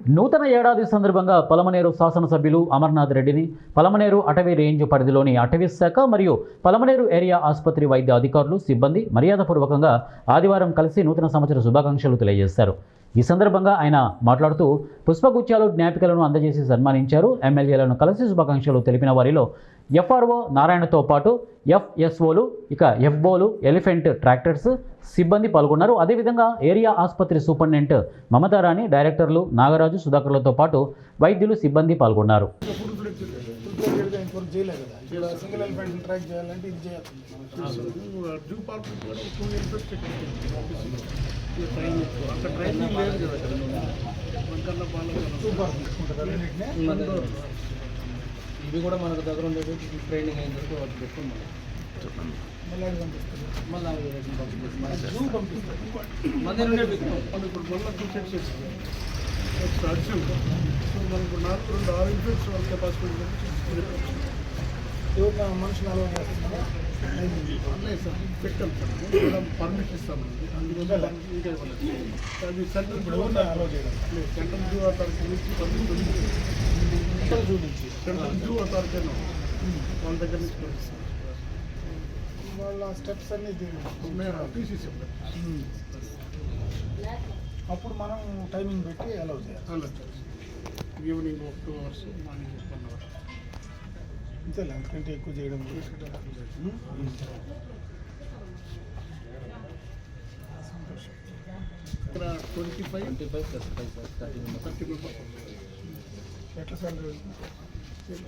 నూతన ఏడాది సందర్భంగా పలమనేరు శాసనసభ్యులు అమర్నాథ్ రెడ్డిని పలమనేరు అటవీ రేంజ్ పరిధిలోని అటవీ శాఖ మరియు పలమనేరు ఏరియా ఆసుపత్రి వైద్య అధికారులు సిబ్బంది మర్యాదపూర్వకంగా ఆదివారం కలిసి నూతన సంవత్సర శుభాకాంక్షలు తెలియజేశారు. ఈ సందర్భంగా ఆయన మాట్లాడుతూ పుష్పగుచ్చాలు జ్ఞాపికలను అందజేసి సన్మానించారు. ఎమ్మెల్యేలను కలిసి శుభాకాంక్షలు తెలిపిన వారిలో ఎఫ్ఆర్ఓ నారాయణతో పాటు ఎఫ్ఎస్ఓలు, ఇక ఎఫ్ఓలు, ఎలిఫెంట్ ట్రాక్టర్స్ సిబ్బంది పాల్గొన్నారు. అదేవిధంగా ఏరియా ఆసుపత్రి సూపరింటెండెంట్ మమతారాణి, డైరెక్టర్లు నాగరాజు, సుధాకర్లతో పాటు వైద్యులు సిబ్బంది పాల్గొన్నారు. ఇవి కూడా మనకు దగ్గర ఉండేది ట్రైనింగ్ అయిన తర్వాత వాటి పెట్టుకుని మళ్ళీ నుండే పెట్టుకోండి. ఇప్పుడు మళ్ళీ 2 సెట్స్ వచ్చింది. మనకు 6 ఇన్ఫెక్ట్స్ వాళ్ళ కెపాసిటీ మనుషులు అన్నీ సార్ పెట్టాం సార్, పర్మిషన్ ఇస్తామండి. అందువల్ల అది సెంట్రల్ సెంట్రల్ జూ అథారిటీ నుంచి సెంట్రల్ జూ అథారిటీ వాళ్ళ దగ్గర నుంచి పంపిస్తాం. వాళ్ళ స్టెప్స్ అన్నీ తీసేసాం. అప్పుడు మనం టైమింగ్ పెట్టి అలౌ చేయాలి. ఈవినింగ్ 2 hours, మార్నింగ్ 1 hour అంతేలే, అంతకంటే ఎక్కువ చేయడం ఇక్కడ 25 + 5 30 మెంబర్స్. ఎట్లా సార్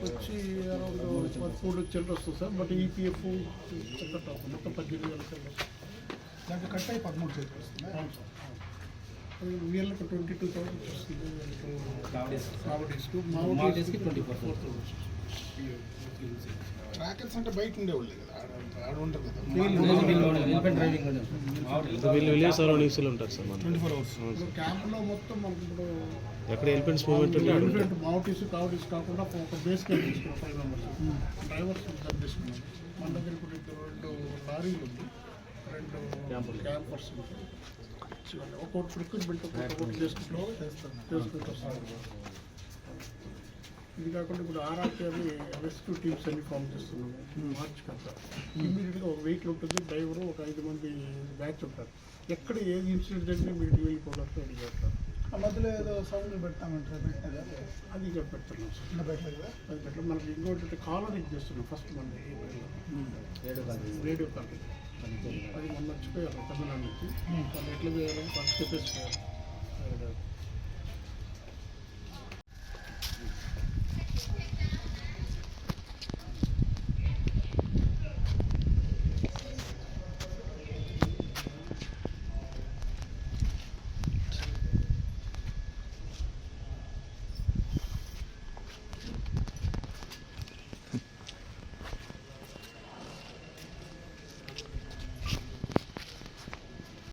వచ్చి అరౌండ్ 4 చిల్లర వస్తుంది సార్. బట్ ఈపీఎఫ్ కట్ అవుతుంది, మొత్తం 18,000 చిల్లర దాంట్లో కట్ అయ్యి 13 చిల్లర వస్తుంది. అవును సార్. వీళ్ళకి 22,000 వస్తుంది. మావోడీస్కి 24,000. ట్రాకర్స్ అంటే బయట ఉండేవాళ్ళు కదా, ఆడ ఉంటారు కదా. ఉంటారు సార్ క్యాంప్లో మొత్తం మనకి. ఇప్పుడు ఎక్కడ ఎలిఫెంట్స్ మూవ్మెంట్ ఉంటే మావోటీస్ కావటీస్ కాకుండా ఒక బేస్ క్యాంప్ తీసుకున్నాం 5 members. డ్రైవర్స్ తీసుకున్నాం. మన దగ్గర ఇప్పుడు 2 లారీలు ఉంది, 2 క్యాంపర్స్ ఉంటాయి. ఒక్కొక్కటి రిక్రూట్మెంట్ ఒక్కొక్కటి చేసుకుంటూ వస్తారు. ఇది కాకుండా ఇప్పుడు ఆర్ఆర్టీ రెస్క్యూ టీమ్స్ అన్ని ఫామ్ చేస్తున్నాం. మార్చ్ కదా ఇమీడియట్గా ఒక వెహికల్ ఉంటుంది, డ్రైవరు, ఒక 5 మంది బ్యాచ్ ఉంటారు. ఎక్కడ ఏది ఇన్సిడెంట్ జరిగినా మీరు వెళ్ళిపోవడానికి రెడీ చేస్తారు. ఆ మధ్యలో ఏదో సౌండ్ పెడతామంటారు, అది ఇక పెడుతున్నాం సార్. అది పెట్టడం మనకి ఇంకోటి కాలర్ చేస్తున్నాం. ఫస్ట్ మన రేడియో కాలర్ అది మొన్న వచ్చిపోయారు తమిళనాడు నుంచి. వాళ్ళు ఎట్లా చేయాలని వాళ్ళు చెప్పేసిపోయారు.